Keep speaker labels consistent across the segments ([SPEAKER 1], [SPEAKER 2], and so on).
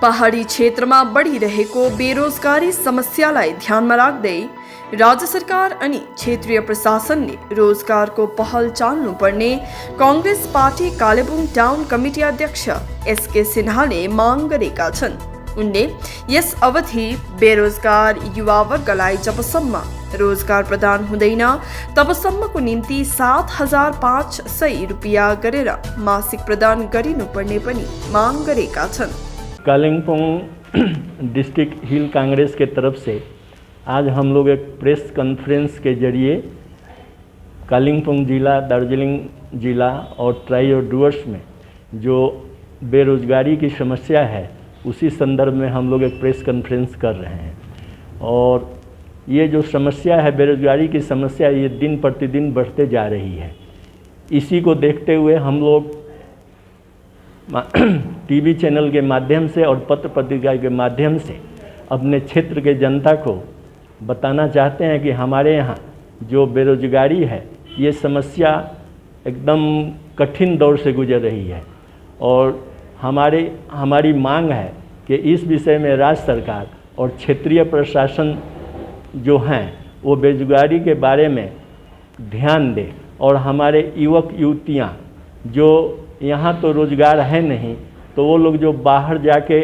[SPEAKER 1] पहाड़ी क्षेत्रमा बढ़िरहेको बेरोजगारी समस्यालाई ध्यानमा राख्दै राज्य सरकार अनि क्षेत्रीय प्रशासनले रोजगारको पहल चाल्नुपर्ने Congress party Kalimpong town committee अध्यक्ष एसके सिन्हाले माग गरेका छन्। उनले यस अवधि बेरोजगार युवावर्गलाई जबसम्म रोजगार प्रदान हुँदैन तबसम्मको निम्ति 7,500 रुपियाँ गरेर मासिक प्रदान गरिनुपर्ने पनि माग गरेका छन्।
[SPEAKER 2] कालिम्पोंग डिस्ट्रिक्ट हिल कांग्रेस के तरफ से आज हम लोग एक प्रेस कॉन्फ्रेंस के जरिए कालिम्पोंग जिला, दार्जिलिंग जिला और ट्राई और डुअर्स में जो बेरोजगारी की समस्या है उसी संदर्भ में हम लोग एक प्रेस कॉन्फ्रेंस कर रहे हैं। और ये जो समस्या है, बेरोजगारी की समस्या, ये दिन प्रतिदिन बढ़ते जा रही है। इसी को देखते हुए हम लोग टीवी चैनल के माध्यम से और पत्र पत्रिका के माध्यम से अपने क्षेत्र के जनता को बताना चाहते हैं कि हमारे यहाँ जो बेरोजगारी है ये समस्या एकदम कठिन दौर से गुजर रही है। और हमारी मांग है कि इस विषय में राज्य सरकार और क्षेत्रीय प्रशासन जो हैं वो बेरोजगारी के बारे में ध्यान दे और हमारे युवक युवतियाँ जो यहाँ तो रोज़गार है नहीं, तो वो लोग जो बाहर जाके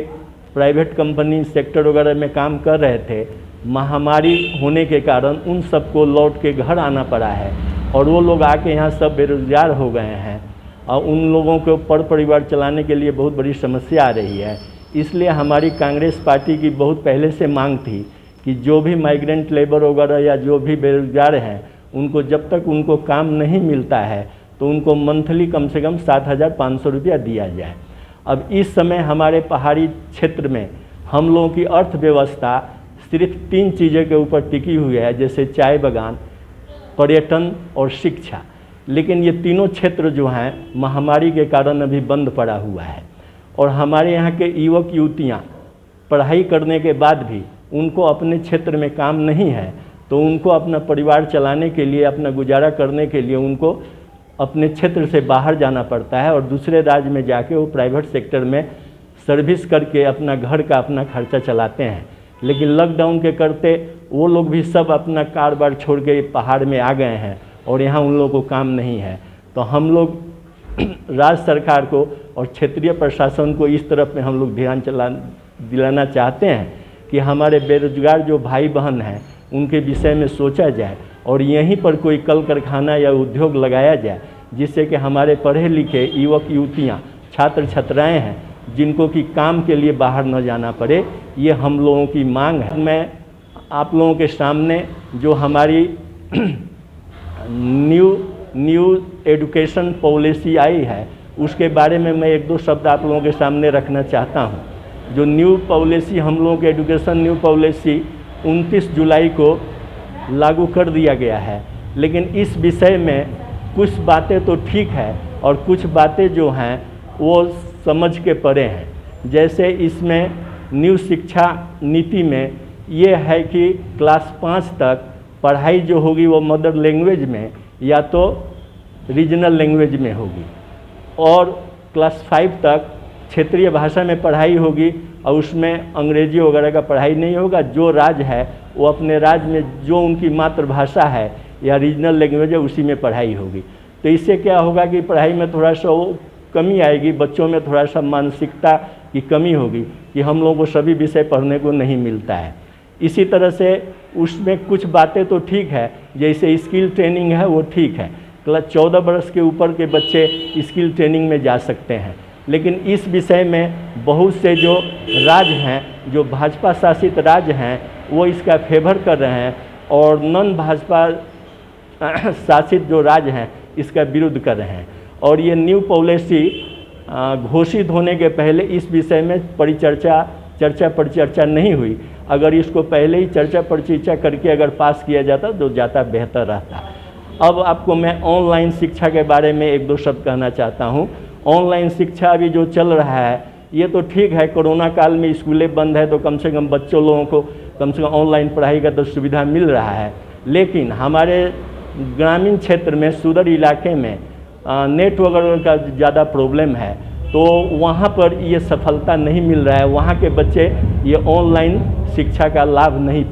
[SPEAKER 2] प्राइवेट कंपनी सेक्टर वगैरह में काम कर रहे थे, महामारी होने के कारण उन सबको लौट के घर आना पड़ा है और वो लोग आके यहाँ सब बेरोज़गार हो गए हैं और उन लोगों को परिवार चलाने के लिए बहुत बड़ी समस्या आ रही है। इसलिए हमारी कांग्रेस पार्टी की बहुत पहले से मांग थी कि जो भी माइग्रेंट लेबर वगैरह या जो भी बेरोज़गार हैं उनको जब तक उनको काम नहीं मिलता है तो उनको मंथली कम से कम 7,500 रुपया दिया जाए। अब इस समय हमारे पहाड़ी क्षेत्र में हम लोगों की अर्थव्यवस्था सिर्फ 3 चीज़ों के ऊपर टिकी हुई है, जैसे चाय बागान, पर्यटन और शिक्षा। लेकिन ये तीनों क्षेत्र जो हैं महामारी के कारण अभी बंद पड़ा हुआ है और हमारे यहाँ के युवक युवतियाँ पढ़ाई करने के बाद भी उनको अपने क्षेत्र में काम नहीं है, तो उनको अपना परिवार चलाने के लिए, अपना गुजारा करने के लिए उनको अपने क्षेत्र से बाहर जाना पड़ता है और दूसरे राज्य में जाके वो प्राइवेट सेक्टर में सर्विस करके अपना घर का अपना खर्चा चलाते हैं। लेकिन लॉकडाउन के करते वो लोग भी सब अपना कारोबार छोड़ के पहाड़ में आ गए हैं और यहाँ उन लोगों को काम नहीं है। तो हम लोग राज्य सरकार को और क्षेत्रीय प्रशासन को इस तरफ में हम लोग ध्यान दिलाना चाहते हैं कि हमारे बेरोजगार जो भाई बहन हैं उनके विषय में सोचा जाए और यहीं पर कोई कल कारखाना या उद्योग लगाया जाए, जिससे कि हमारे पढ़े लिखे युवक युवतियाँ, छात्र छात्राएँ हैं जिनको कि काम के लिए बाहर न जाना पड़े, ये हम लोगों की मांग है। मैं आप लोगों के सामने जो हमारी न्यू एजुकेशन पॉलिसी आई है उसके बारे में मैं 1-2 शब्द आप लोगों के सामने रखना चाहता हूँ। जो न्यू पॉलिसी, हम लोगों के एजुकेशन न्यू पॉलिसी 29 जुलाई को लागू कर दिया गया है, लेकिन इस विषय में कुछ बातें तो ठीक है और कुछ बातें जो हैं वो समझ के परे हैं। जैसे इसमें न्यू शिक्षा नीति में ये है कि क्लास 5 तक पढ़ाई जो होगी वो मदर लैंग्वेज में या तो रीजनल लैंग्वेज में होगी और क्लास 5 तक क्षेत्रीय भाषा में पढ़ाई होगी और उसमें अंग्रेजी वगैरह का पढ़ाई नहीं होगा। जो राज्य है वो अपने राज्य में जो उनकी मातृभाषा है या रीजनल लैंग्वेज है उसी में पढ़ाई होगी। तो इससे क्या होगा कि पढ़ाई में थोड़ा सा वो कमी आएगी, बच्चों में थोड़ा सा मानसिकता की कमी होगी कि हम लोगों को सभी विषय पढ़ने को नहीं मिलता है। इसी तरह से उसमें कुछ बातें तो ठीक है, जैसे स्किल ट्रेनिंग है वो ठीक है, 14 वर्ष के ऊपर के बच्चे स्किल ट्रेनिंग में जा सकते हैं। लेकिन इस विषय में बहुत से जो राज्य हैं, जो भाजपा शासित राज्य हैं, वो इसका फेवर कर रहे हैं और नॉन भाजपा शासित जो राज्य हैं इसका विरोध कर रहे हैं। और ये न्यू पॉलिसी घोषित होने के पहले इस विषय में चर्चा परिचर्चा नहीं हुई। अगर इसको पहले ही चर्चा परिचर्चा करके अगर पास किया जाता तो ज़्यादा बेहतर रहता। अब आपको मैं ऑनलाइन शिक्षा के बारे में 1-2 शब्द कहना चाहता हूँ। ऑनलाइन शिक्षा अभी जो चल रहा है ये तो ठीक है, कोरोना काल में स्कूलें बंद है तो कम से कम बच्चों लोगों को कम से कम ऑनलाइन पढ़ाई का तो सुविधा मिल रहा है। लेकिन हमारे ग्रामीण क्षेत्र में, सुदूर इलाके में नेट वगैरह का ज़्यादा प्रॉब्लम है तो वहाँ पर ये सफलता नहीं मिल रहा है, वहाँ के बच्चे ये ऑनलाइन शिक्षा का लाभ नहीं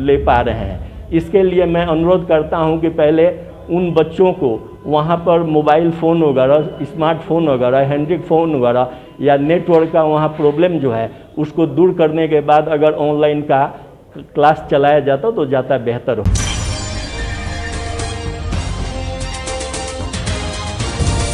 [SPEAKER 2] ले पा रहे हैं। इसके लिए मैं अनुरोध करता हूँ कि पहले उन बच्चों को वहाँ पर मोबाइल फ़ोन वगैरह, स्मार्टफोन वगैरह, हैंड्रिक फ़ोन वगैरह या नेटवर्क का वहाँ प्रॉब्लम जो है उसको दूर करने के बाद अगर ऑनलाइन का क्लास चलाया जाता तो ज़्यादा बेहतर हो।